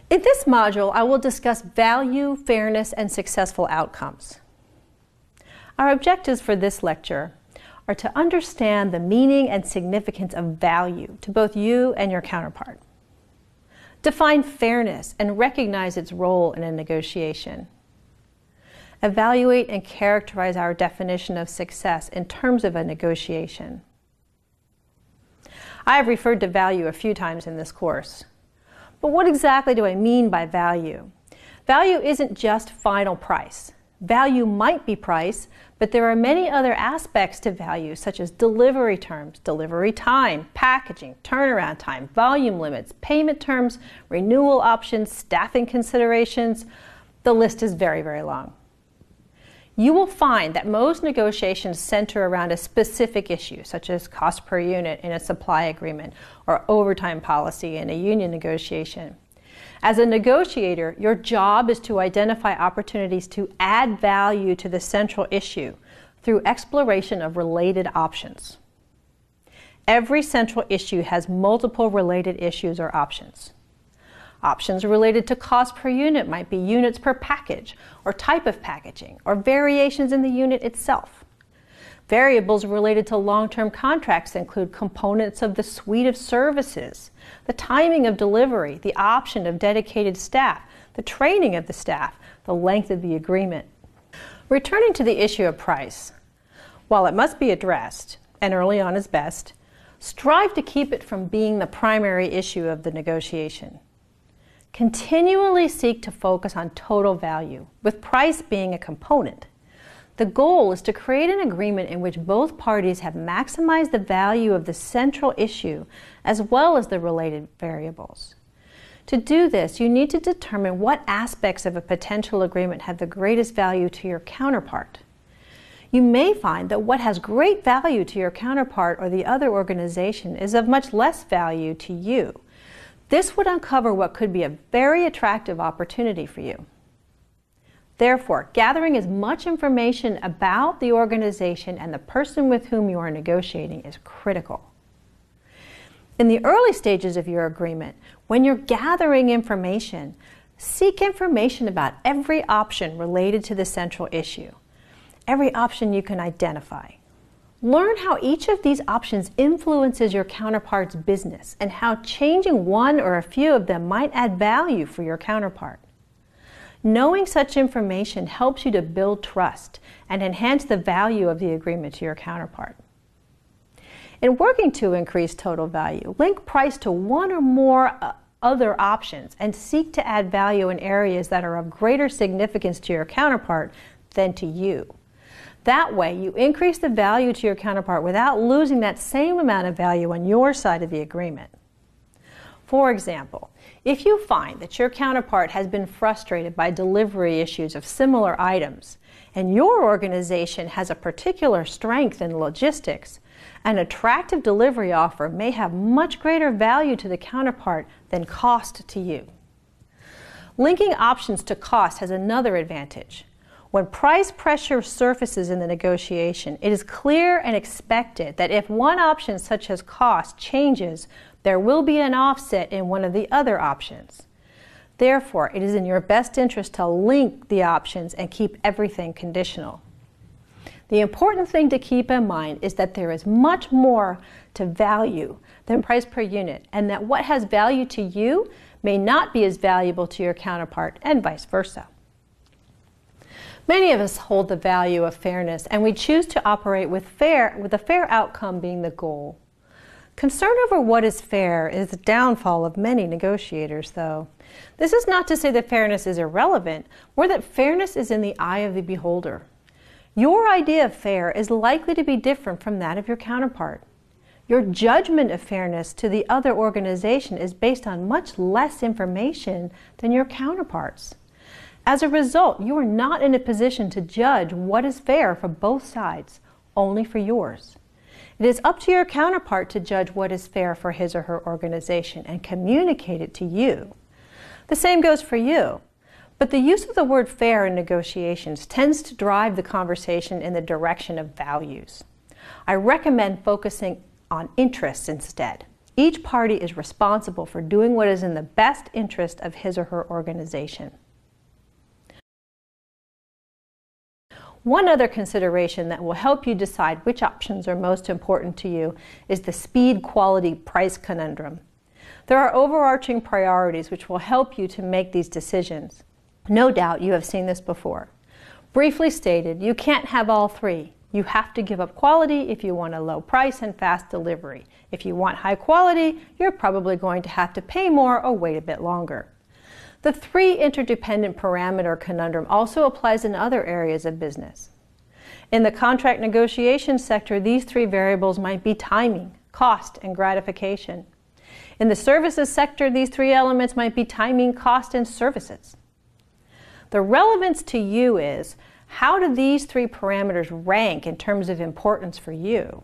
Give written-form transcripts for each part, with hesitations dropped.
In this module, I will discuss value, fairness, and successful outcomes. Our objectives for this lecture are to understand the meaning and significance of value to both you and your counterpart, define fairness and recognize its role in a negotiation, evaluate and characterize our definition of success in terms of a negotiation. I have referred to value a few times in this course. But what exactly do I mean by value? Value isn't just final price. Value might be price, but there are many other aspects to value, such as delivery terms, delivery time, packaging, turnaround time, volume limits, payment terms, renewal options, staffing considerations. The list is very, very long. You will find that most negotiations center around a specific issue, such as cost per unit in a supply agreement or overtime policy in a union negotiation. As a negotiator, your job is to identify opportunities to add value to the central issue through exploration of related options. Every central issue has multiple related issues or options. Options related to cost per unit might be units per package, or type of packaging, or variations in the unit itself. Variables related to long-term contracts include components of the suite of services, the timing of delivery, the option of dedicated staff, the training of the staff, the length of the agreement. Returning to the issue of price, while it must be addressed, and early on is best, strive to keep it from being the primary issue of the negotiation. Continually seek to focus on total value, with price being a component. The goal is to create an agreement in which both parties have maximized the value of the central issue as well as the related variables. To do this, you need to determine what aspects of a potential agreement have the greatest value to your counterpart. You may find that what has great value to your counterpart or the other organization is of much less value to you. This would uncover what could be a very attractive opportunity for you. Therefore, gathering as much information about the organization and the person with whom you are negotiating is critical. In the early stages of your agreement, when you're gathering information, seek information about every option related to the central issue, every option you can identify. Learn how each of these options influences your counterpart's business and how changing one or a few of them might add value for your counterpart. Knowing such information helps you to build trust and enhance the value of the agreement to your counterpart. In working to increase total value, link price to one or more other options and seek to add value in areas that are of greater significance to your counterpart than to you. That way, you increase the value to your counterpart without losing that same amount of value on your side of the agreement. For example, if you find that your counterpart has been frustrated by delivery issues of similar items, and your organization has a particular strength in logistics, an attractive delivery offer may have much greater value to the counterpart than cost to you. Linking options to cost has another advantage. When price pressure surfaces in the negotiation, it is clear and expected that if one option, such as cost, changes, there will be an offset in one of the other options. Therefore, it is in your best interest to link the options and keep everything conditional. The important thing to keep in mind is that there is much more to value than price per unit, and that what has value to you may not be as valuable to your counterpart, and vice versa. Many of us hold the value of fairness, and we choose to operate with a fair outcome being the goal. Concern over what is fair is the downfall of many negotiators, though. This is not to say that fairness is irrelevant, or that fairness is in the eye of the beholder. Your idea of fair is likely to be different from that of your counterpart. Your judgment of fairness to the other organization is based on much less information than your counterpart's. As a result, you are not in a position to judge what is fair for both sides, only for yours. It is up to your counterpart to judge what is fair for his or her organization and communicate it to you. The same goes for you. But the use of the word fair in negotiations tends to drive the conversation in the direction of values. I recommend focusing on interests instead. Each party is responsible for doing what is in the best interest of his or her organization. One other consideration that will help you decide which options are most important to you is the speed-quality-price conundrum. There are overarching priorities which will help you to make these decisions. No doubt you have seen this before. Briefly stated, you can't have all three. You have to give up quality if you want a low price and fast delivery. If you want high quality, you're probably going to have to pay more or wait a bit longer. The three interdependent parameter conundrum also applies in other areas of business. In the contract negotiation sector, these three variables might be timing, cost, and gratification. In the services sector, these three elements might be timing, cost, and services. The relevance to you is, how do these three parameters rank in terms of importance for you?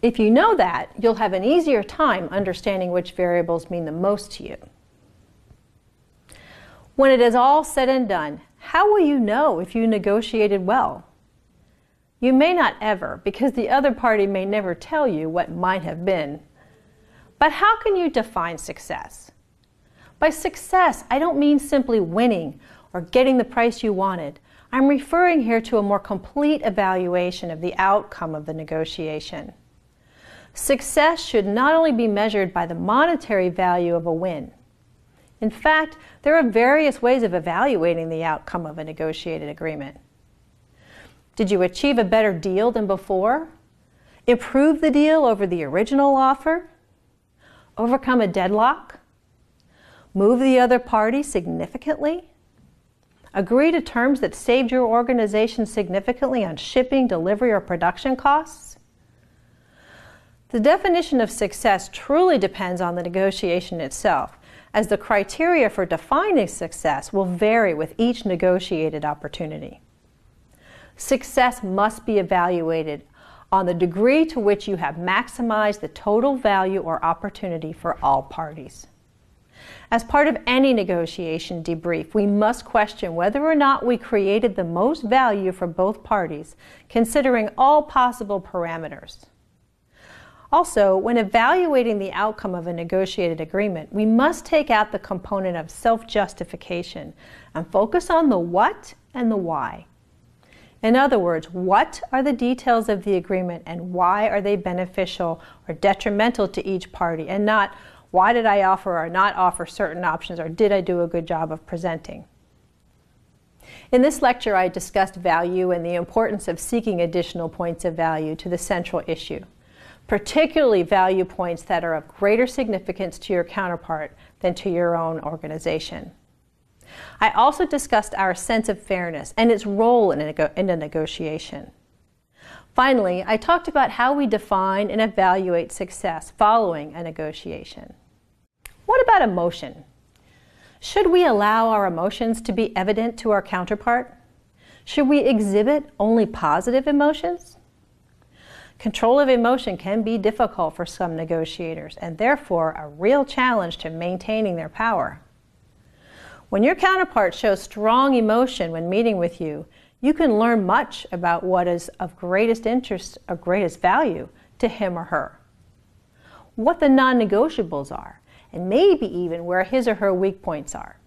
If you know that, you'll have an easier time understanding which variables mean the most to you. When it is all said and done, how will you know if you negotiated well? You may not ever, because the other party may never tell you what might have been. But how can you define success? By success, I don't mean simply winning or getting the price you wanted. I'm referring here to a more complete evaluation of the outcome of the negotiation. Success should not only be measured by the monetary value of a win. In fact, there are various ways of evaluating the outcome of a negotiated agreement. Did you achieve a better deal than before? Improve the deal over the original offer? Overcome a deadlock? Move the other party significantly? Agree to terms that saved your organization significantly on shipping, delivery, or production costs? The definition of success truly depends on the negotiation itself, as the criteria for defining success will vary with each negotiated opportunity. Success must be evaluated on the degree to which you have maximized the total value or opportunity for all parties. As part of any negotiation debrief, we must question whether or not we created the most value for both parties, considering all possible parameters. Also, when evaluating the outcome of a negotiated agreement, we must take out the component of self-justification and focus on the what and the why. In other words, what are the details of the agreement and why are they beneficial or detrimental to each party, and not why did I offer or not offer certain options, or did I do a good job of presenting. In this lecture, I discussed value and the importance of seeking additional points of value to the central issue, particularly value points that are of greater significance to your counterpart than to your own organization. I also discussed our sense of fairness and its role in a negotiation. Finally, I talked about how we define and evaluate success following a negotiation. What about emotion? Should we allow our emotions to be evident to our counterpart? Should we exhibit only positive emotions? Control of emotion can be difficult for some negotiators and therefore a real challenge to maintaining their power. When your counterpart shows strong emotion when meeting with you, you can learn much about what is of greatest interest or greatest value to him or her, what the non-negotiables are, and maybe even where his or her weak points are.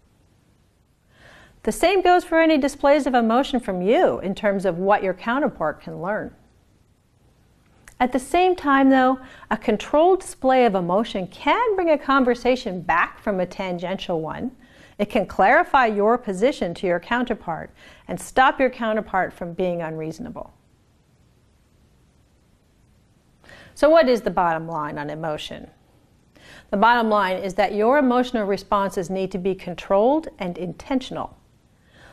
The same goes for any displays of emotion from you in terms of what your counterpart can learn. At the same time, though, a controlled display of emotion can bring a conversation back from a tangential one. It can clarify your position to your counterpart and stop your counterpart from being unreasonable. So what is the bottom line on emotion? The bottom line is that your emotional responses need to be controlled and intentional.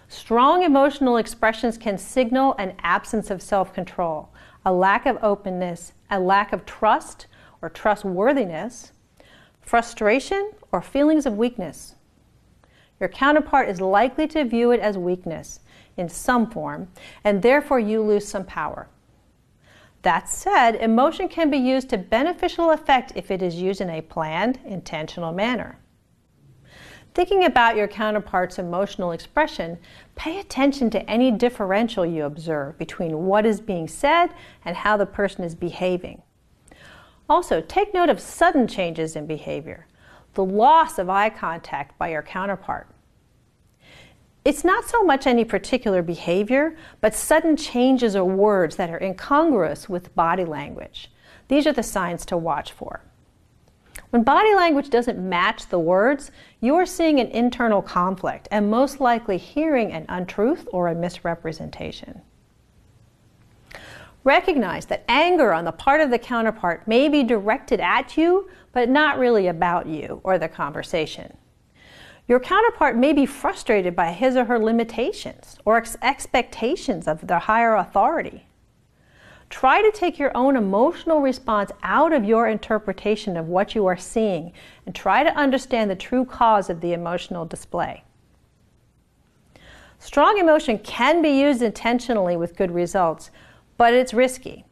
Strong emotional expressions can signal an absence of self-control, a lack of openness, a lack of trust or trustworthiness, frustration, or feelings of weakness. Your counterpart is likely to view it as weakness in some form, and therefore you lose some power. That said, emotion can be used to beneficial effect if it is used in a planned, intentional manner. Thinking about your counterpart's emotional expression, pay attention to any differential you observe between what is being said and how the person is behaving. Also, take note of sudden changes in behavior, the loss of eye contact by your counterpart. It's not so much any particular behavior, but sudden changes or words that are incongruous with body language. These are the signs to watch for. When body language doesn't match the words, you are seeing an internal conflict and most likely hearing an untruth or a misrepresentation. Recognize that anger on the part of the counterpart may be directed at you, but not really about you or the conversation. Your counterpart may be frustrated by his or her limitations or expectations of their higher authority. Try to take your own emotional response out of your interpretation of what you are seeing and try to understand the true cause of the emotional display. Strong emotion can be used intentionally with good results, but it's risky.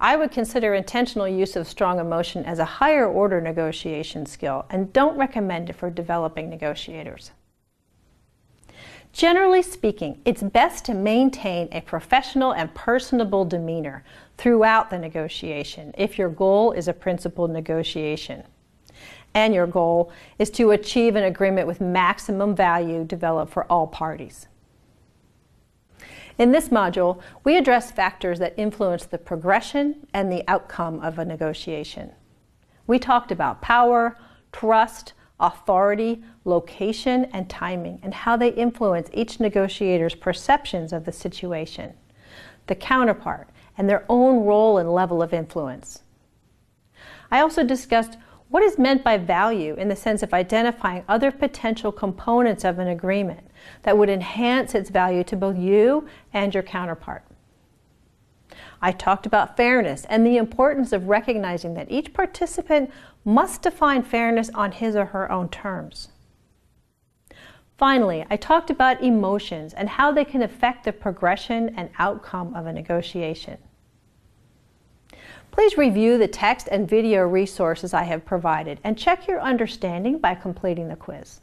I would consider intentional use of strong emotion as a higher order negotiation skill and don't recommend it for developing negotiators. Generally speaking, it's best to maintain a professional and personable demeanor throughout the negotiation if your goal is a principled negotiation. And your goal is to achieve an agreement with maximum value developed for all parties. In this module, we address factors that influence the progression and the outcome of a negotiation. We talked about power, trust, authority, location, and timing, and how they influence each negotiator's perceptions of the situation, the counterpart, and their own role and level of influence. I also discussed what is meant by value in the sense of identifying other potential components of an agreement that would enhance its value to both you and your counterpart. I talked about fairness and the importance of recognizing that each participant must define fairness on his or her own terms. Finally, I talked about emotions and how they can affect the progression and outcome of a negotiation. Please review the text and video resources I have provided and check your understanding by completing the quiz.